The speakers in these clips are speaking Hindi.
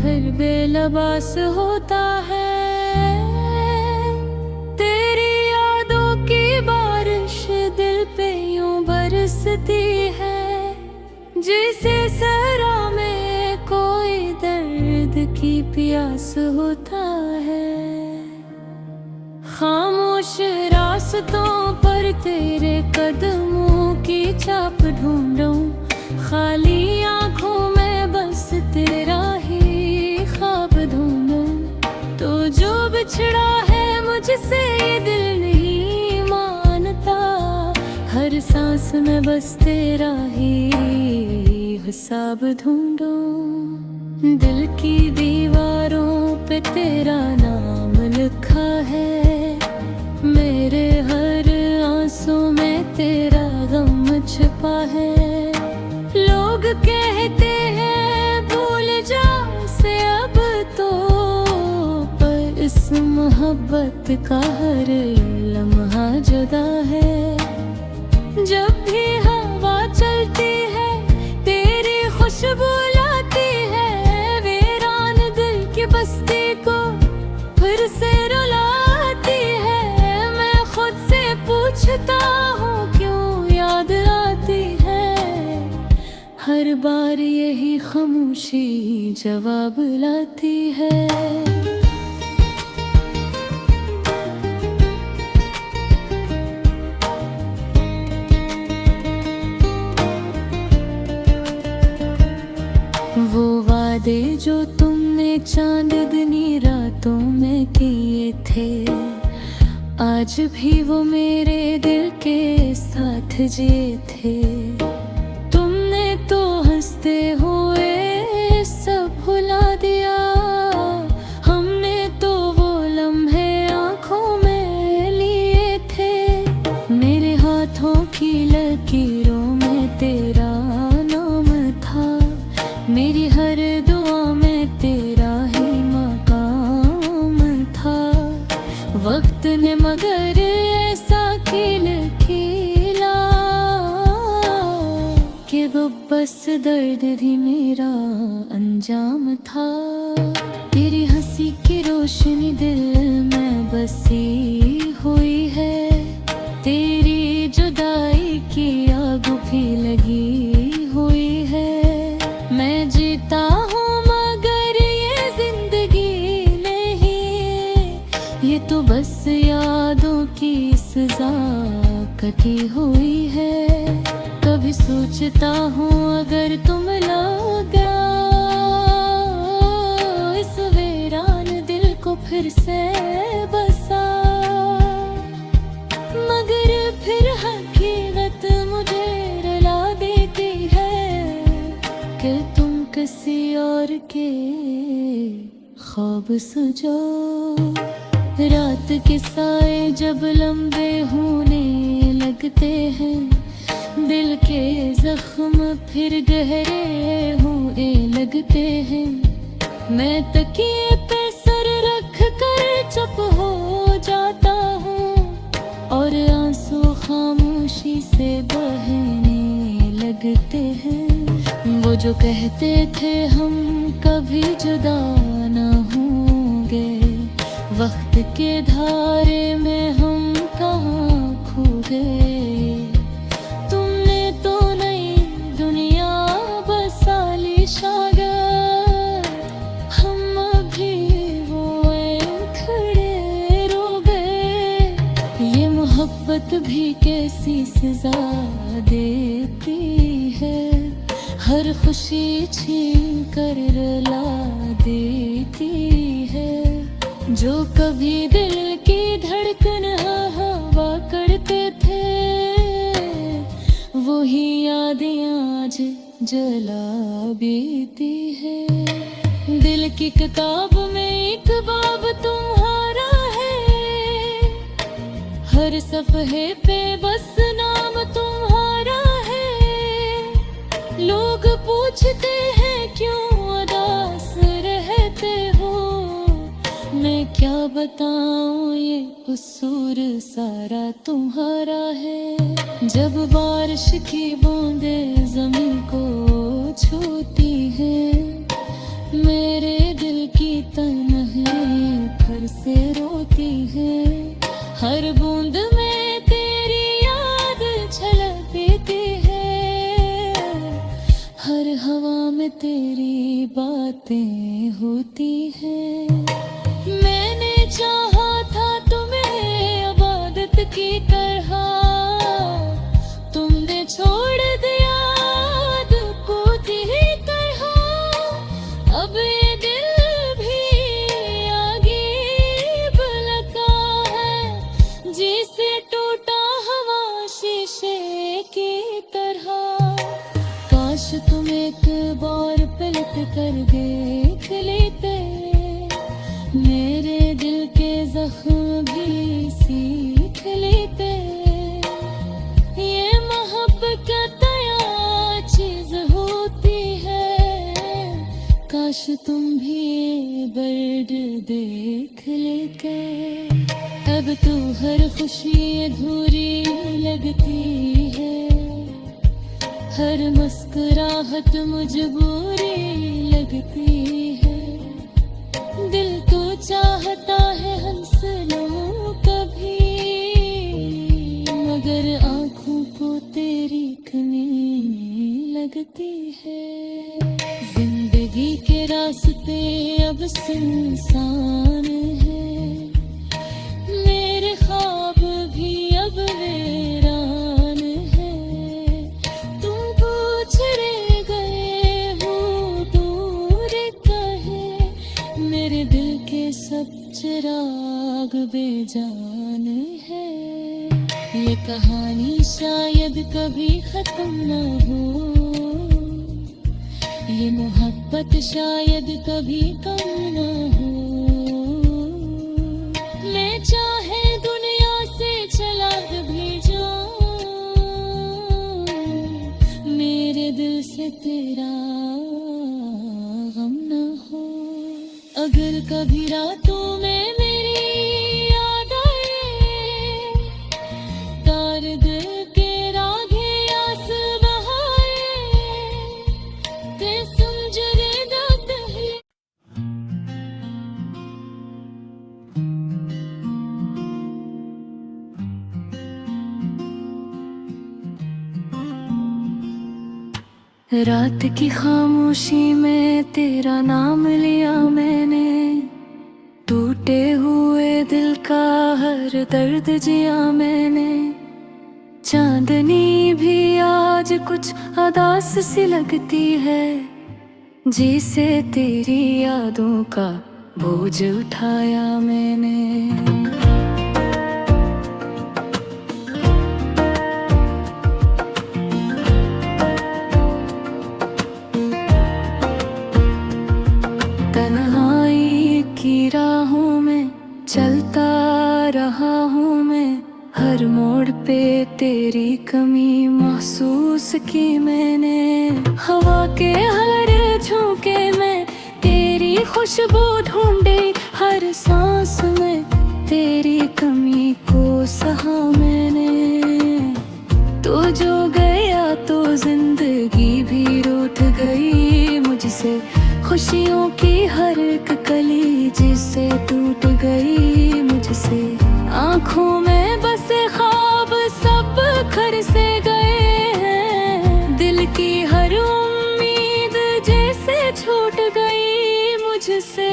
फिर बेलबास होता है। तेरी यादों की बारिश दिल पे यूं बरसती है, जिसे सरा में कोई दर्द की प्यास होता है। खामोश रास्तों पर तेरे कदमों की छाप ढूंढूं, खाली आंखों में बस तेरा ही ख्वाब ढूंढूं। तो जो बिछड़ा है मुझसे ये दिल नहीं मानता, हर सांस में बस तेरा ही हिसाब ढूंढूं। दिल की दीवारों पे तेरा नाम लिखा है, मेरे हर आंसू में तेरा गम छिपा है। लोग कहते हैं भूल जा से अब तो, पर इस मोहब्बत का हर लम्हा जुदा है। जब भी हवा चलती है तेरी खुशबू लाती है, वीरान दिल की बस्ती को फिर से रुलाती है। मैं खुद से पूछता हूँ क्यों याद आती है, हर बार यही खामोशी जवाब लाती है। वो वादे जो तुमने चांदनी रातों में किए थे, आज भी वो मेरे दिल के साथ जिए थे। तुमने तो हंसते हुए सब भुला दिया, हमने तो वो लम्हे आंखों में लिए थे। मेरे हाथों की लकीरों में तेरा नाम था, मेरी हर दुआ में तेरा ही मकाम था। वक्त ने मगर ऐसा खेल खेला कि वो बस दर्द भी मेरा अंजाम था। तेरी हंसी की रोशनी दिल में बसी हुई है, तेरी जुदाई की आग भी लगी हुई है। मैं जीता हूँ मगर ये जिंदगी नहीं, ये तो बस यादों की सजा कटी हुई है। कभी सोचता हूँ अगर तुम लगा इस वीरान दिल को फिर से बसा, मगर फिर हकीकत मुझे रुला देती है कि तुम किसी और के ख्वाब सजो। रात के साए जब लंबे होने लगते हैं, दिल के जख्म फिर गहरे होने लगते हैं। मैं तकिए पे सर रख कर चुप हो जाता हूँ, और आंसू खामोशी से बहने लगते हैं। वो जो कहते थे हम कभी जुदा न होंगे, वक्त के धारे में हम कहाँ खो गए। तुमने तो नई दुनिया बसा ली शायद, हम अभी वो खड़े रो गए। ये मोहब्बत भी कैसी सजा देती है, हर खुशी छीन कर रुला देती है। जो कभी दिल की धड़कन हवा करते थे, वही यादें आज जला बीती है। दिल की किताब में एक बाब तुम्हारा है, हर सफ़हे पे बस नाम तुम्हारा है। लोग पूछते हैं क्यों उदास रहते हो, मैं क्या बताऊं ये कसूर सारा तुम्हारा है। जब बारिश की बूंदें ज़मीन को छूती हैं, मेरे हर बूंद में तेरी याद छलकती है, हर हवा में तेरी बातें होती हैं। मैंने चाहा था तुम्हें इबादत की तरह, तुमने छोड़ दिया दुखों की तरह। अब ये दिल भी अजीब लगा है, जिसे टूटा हवा शीशे की तरह। काश तुम एक बार पलट कर देख लेते, मेरे दिल के जख्म भी सीख लेते। ये मोहब्बत क्या चीज होती है, काश तुम भी ये दर्द देख लेते। अब तो हर खुशी अधूरी लगती है, हर मुस्कुराहट मजबूरी लगती है। दिल तो चाहता है हंस लूं कभी, मगर आँखों को तेरी कमी लगती है। जिंदगी के रास्ते अब सुनसान है, मेरे ख्वाब भी अब वीरान है। तुम पूछ रहे गए हो दूर कहे, मेरे दिल के सब चिराग बेजान है। ये कहानी शायद कभी खत्म न हो, ये मोहब्बत शायद कभी कम न हो। मैं चाहे दुनिया से चला भी जाऊं, मेरे दिल से तेरा गम न हो। अगर कभी रातों में मेरी याद आए, तार दिल के रागे आस बहाए, ते समझरे दात है। रात की खामोशी में तेरा नाम लिया मैंने, टूटे हुए दिल का हर दर्द जिया मैंने। चांदनी भी आज कुछ उदास सी लगती है, जिसे तेरी यादों का बोझ उठाया मैंने। तन्हाई की राहों में चलता रहा हूँ मैं, हर मोड़ पे तेरी कमी महसूस की मैंने। हवा के हर झोंके में तेरी खुशबू ढूंढे, हर सांस में तेरी कमी को सहा मैंने। तू जो गया तो जिंदगी भी रूठ गई मुझसे, खुशियों की हर एक कली जिसे टूट गई मुझसे। आँखों में बसे ख्वाब सब घर से गए हैं, दिल की हर उम्मीद जैसे छूट गई मुझसे।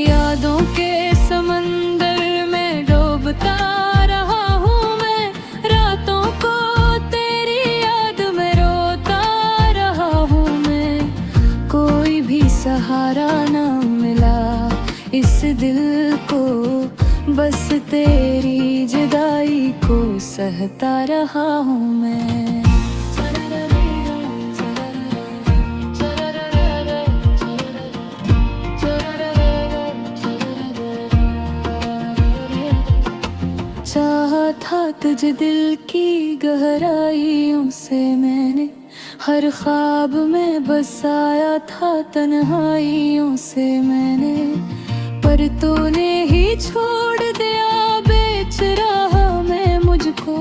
यादों के समंदर में डूबता रहा हूँ मैं, रातों को तेरी याद में रोता रहा हूँ मैं। कोई भी सहारा ना मिला इस दिल को, बस तेरी जुदाई को सहता रहा हूँ मैं। चाहा था तुझे दिल की गहराइयों से मैंने, हर ख्वाब में बसाया था तन्हाइयों से मैंने। पर तूने ही छोड़ दिया बेच रहा मैं मुझको,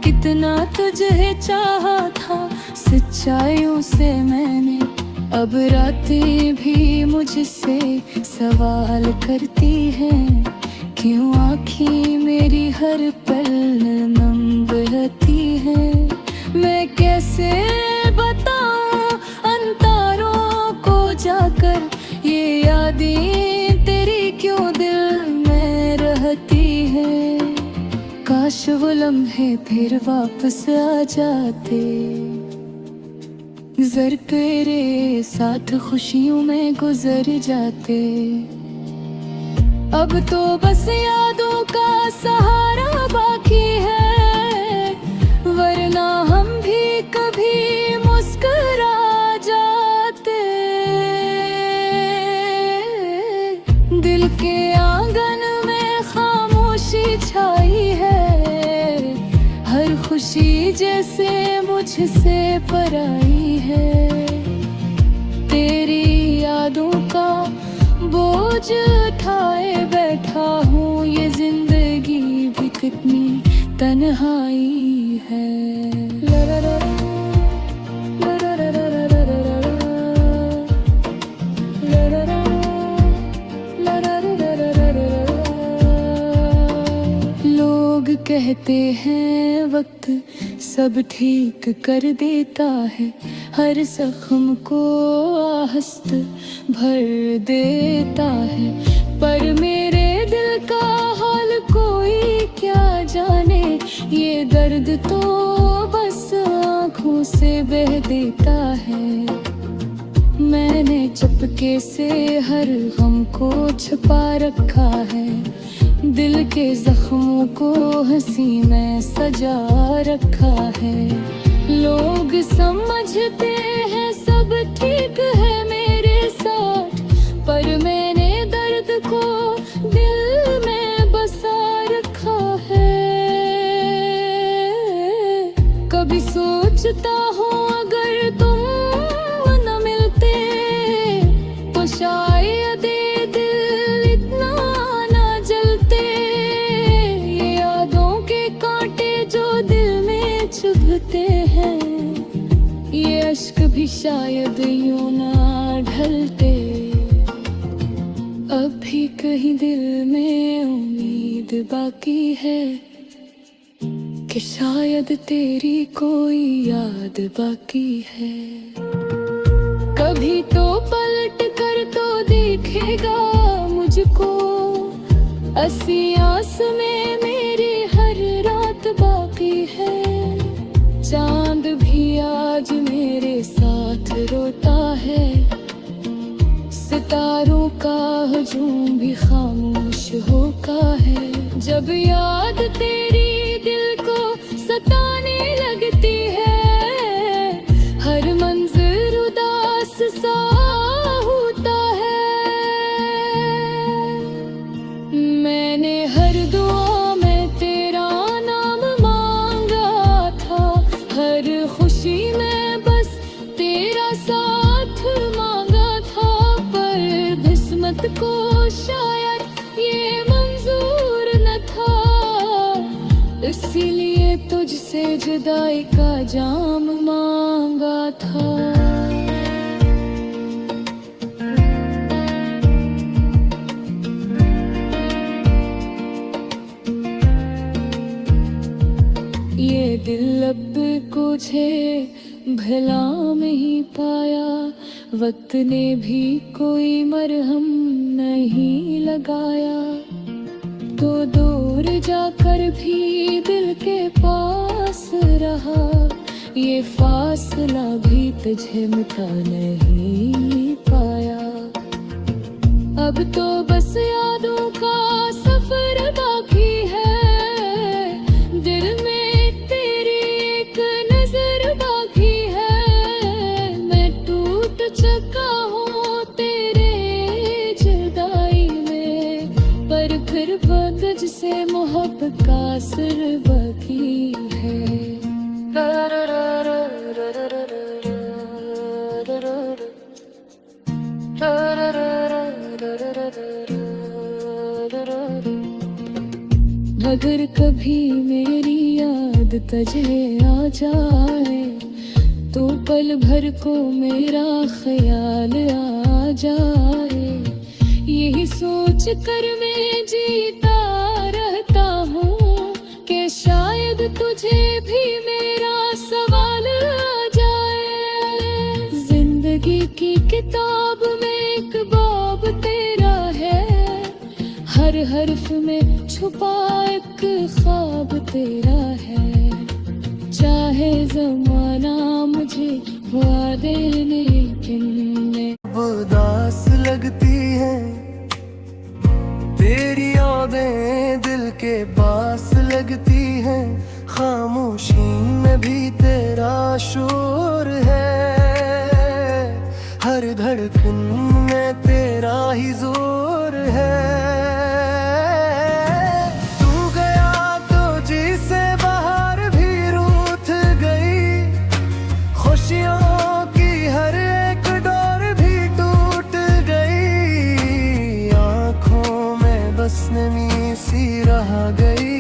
कितना तुझे चाहा था सच्चाइयों से मैंने। अब रातें भी मुझसे सवाल करती हैं क्यों आँखें मेरी हर पल नम बहती है। मैं कैसे बताऊं अंतारों को जाकर, ये यादें तेरी क्यों दिल में रहती है। काश वो लम्हे फिर वापस आ जाते, गुज़र तेरे साथ खुशियों में गुजर जाते। अब तो बस यादों का सहारा बाकी है, वरना हम भी कभी मुस्कुरा जाते। दिल के आंगन में खामोशी छाई है, हर खुशी जैसे मुझसे पराई है। तेरी यादों का बोझ उठाए बैठा हूँ, ये जिंदगी भी कितनी तन्हाई है। लोग कहते हैं वक्त सब ठीक कर देता है, हर जख्म को आहस्त भर देता है। पर मेरे दिल का हाल कोई क्या जाने, ये दर्द तो बस आँखों से बह देता है। मैंने चुपके से हर गम को छुपा रखा है, दिल के जख्मों को हंसी में सजा रखा है। लोग समझते हैं सब ठीक है मेरे साथ, पर मैंने दर्द को दिल में बसा रखा है। कभी सोचता हूँ अगर तुम न मिलते, तो शायद ये दिल इतना ना जलते। ये यादों के कांटे जो दिल में चुभते हैं, ये अश्क भी शायद यूं ना ढलते। अब भी कहीं दिल में उम्मीद बाकी है, कि शायद तेरी कोई याद बाकी है। कभी तो पलट कर तो देखेगा मुझको, अस्सी आस में मेरी हर रात बाकी है। चांद भी आज मेरे साथ रोता है, सितारों का हजूम भी खामोश होता है। जब याद तेरी दिल को सताने लगती है, हर मंजर उदास सा होता है। मैंने हर दुआ में तेरा नाम मांगा था, हर खुशी में बस तेरा साथ मांगा था। पर किस्मत को शायद ये मंजूर न था, इसीलिए तुझसे जुदाई का जाम मांगा था। ये दिल अब कुछे भला नहीं पाया, वक्त ने भी कोई मरहम नहीं लगाया। तो दूर जाकर भी दिल के पास रहा, ये फासला भी तुझे मिटा नहीं पाया। अब तो बस यादों का सफर बाकी है, दिल में तेरी एक नजर बाकी है। मैं टूट चुका हूँ तेरे जुदाई में, पर फिर बगज से मोहब्बत का असर बाकी है। अगर कभी मेरी याद तुझे आ जाए, तो पल भर को मेरा ख्याल आ जाए। यही सोच कर मैं जीता जिंदगी की किताब में एक बाब तेरा है, हर हर्फ में छुपा एक ख्वाब तेरा है। चाहे जमाना मुझे हुआ दे लेकिन मैं उदास लगती है तेरी यादें दिल के पास लगती है। खामोशी में भी तेरा शोर है, हर धड़कन में तेरा ही जोर है। तू गया तो जी से बाहर भी रूठ गई, खुशियों की हर एक डोर भी टूट गई। आंखों में बस नमी सी रह गई,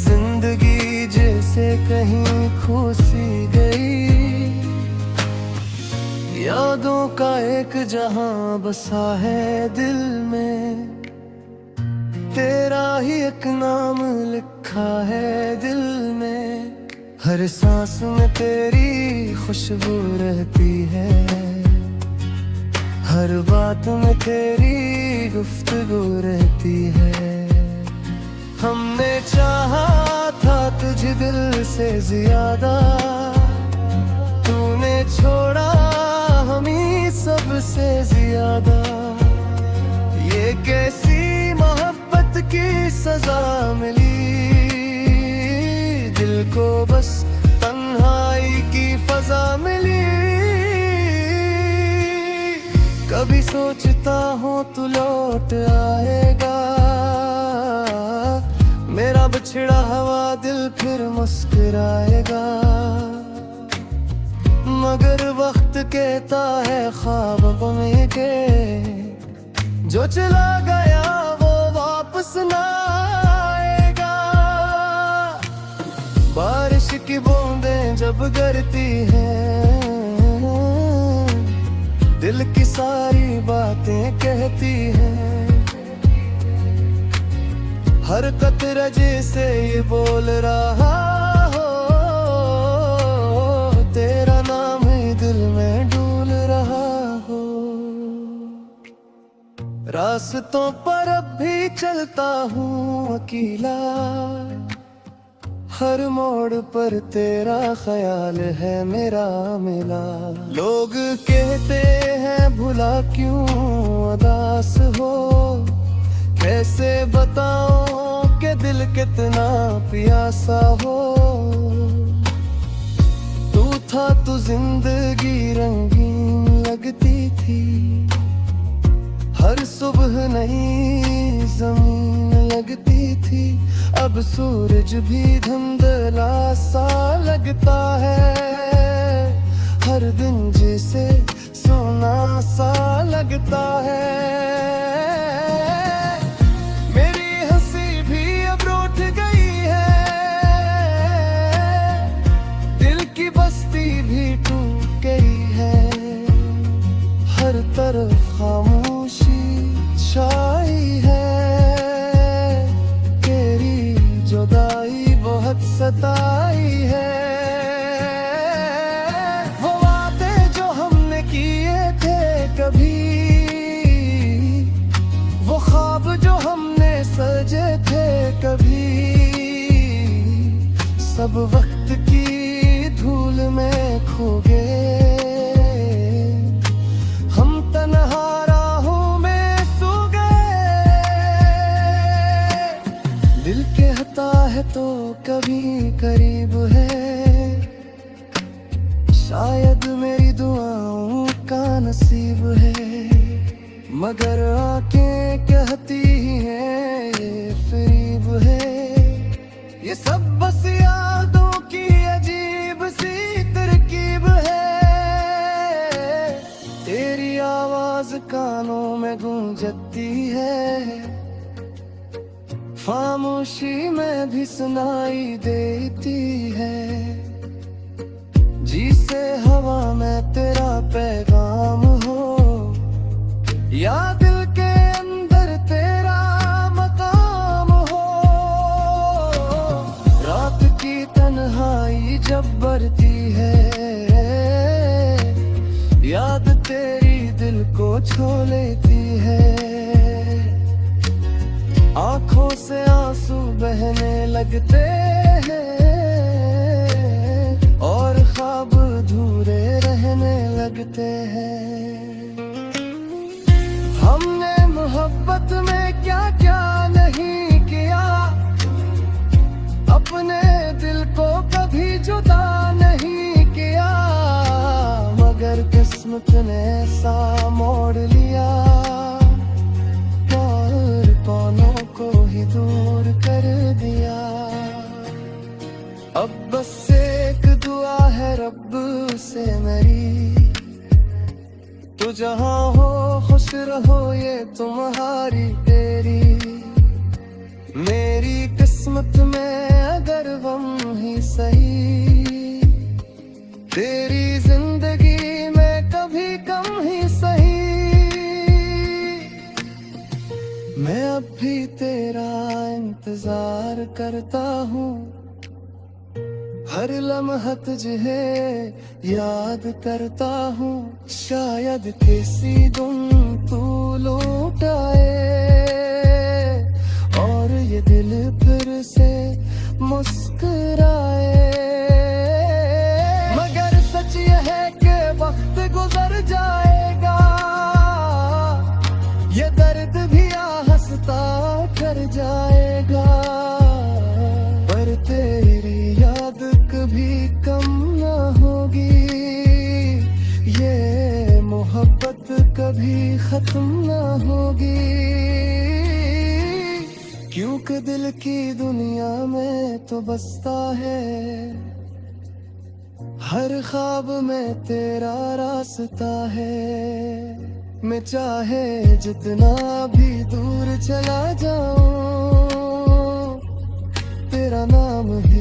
जिंदगी जैसे कहीं खो सी गई। यादों का एक जहां बसा है दिल में, तेरा ही एक नाम लिखा है दिल में। हर सांस में तेरी खुशबू रहती है, हर बात में तेरी गुफ्तगू रहती है। हमने चाहा था तुझे दिल से ज्यादा, तूने छोड़ा हमें सबसे ज्यादा। ये कैसी मोहब्बत की सजा मिली, दिल को बस तन्हाई की फजा मिली। कभी सोचता हूँ तू लौट आएगा, मेरा बिछड़ा हुआ दिल फिर मुस्कुराएगा। मगर वक्त कहता है ख्वाब में के, जो चला गया वो वापस ना आएगा। बारिश की बूंदें जब गिरती हैं, दिल की सारी बातें कहती हैं। हर कतरा जैसे ये बोल रहा हो, तेरा नाम ही दिल में डूल रहा हो। रास्तों पर अब भी चलता हूँ अकेला, हर मोड़ पर तेरा ख्याल है मेरा मिला। लोग कहते हैं भुला क्यों उदास हो, कैसे बताऊं कि दिल कितना प्यासा हो। तू था तो जिंदगी रंगीन लगती थी, हर सुबह नई जमीन लगती थी। अब सूरज भी धुंधला सा लगता है, हर दिन जैसे सोना सा लगता है। तरफ खामोशी छाई है, तेरी जुदाई बहुत सताई है। वो वादे जो हमने किए थे कभी, वो ख्वाब जो हमने सजे थे कभी, सब वक्त की धूल में खो गए। दिल कहता है तो कभी करीब है, शायद मेरी दुआओं का नसीब है। मगर आंखें कहती हैं ये फरेब है, ये सब बस यादों की अजीब सी तरकीब है। तेरी आवाज कानों में गूंजती है, खामोशी में भी सुनाई देती है। जी से हवा में तेरा पैगाम हो, या दिल के अंदर तेरा मकाम हो। रात की तन्हाई जब बढ़ती है, दिल को छू लेती है। आंखों से आंसू बहने लगते हैं और ख्वाब अधूरे रहने लगते हैं। हमने मोहब्बत में क्या क्या नहीं किया, अपने दिल को कभी जुदा नहीं किया, मगर किस्मत ने ऐसा मोड़ लिया और पौनों को ही दूर कर दिया। अब बस एक दुआ है रब से मेरी, तू जहाँ हो खुश रहो ये तुम्हारी तेरी। मेरी किस्मत में अगर गम ही सही, तेरी जिंदगी में कभी कम ही सही। मैं अब भी तेरा इंतजार करता हूँ, हर लम्हा तुझे याद करता हूँ। शायद किसी दिन तू लौट आए और ये दिल फिर से मुस्कुराए। मगर सच ये है कि वक्त गुजर जाएगा, ये दर्द भी हंसता कर जाएगा, पर तेरी याद कभी कम ना होगी, ये मोहब्बत कभी खत्म ना होगी। क्योंकि दिल की दुनिया में तो बसता है, हर ख्वाब में तेरा रास्ता है। मैं चाहे जितना भी दूर चला जाऊं, तेरा नाम ही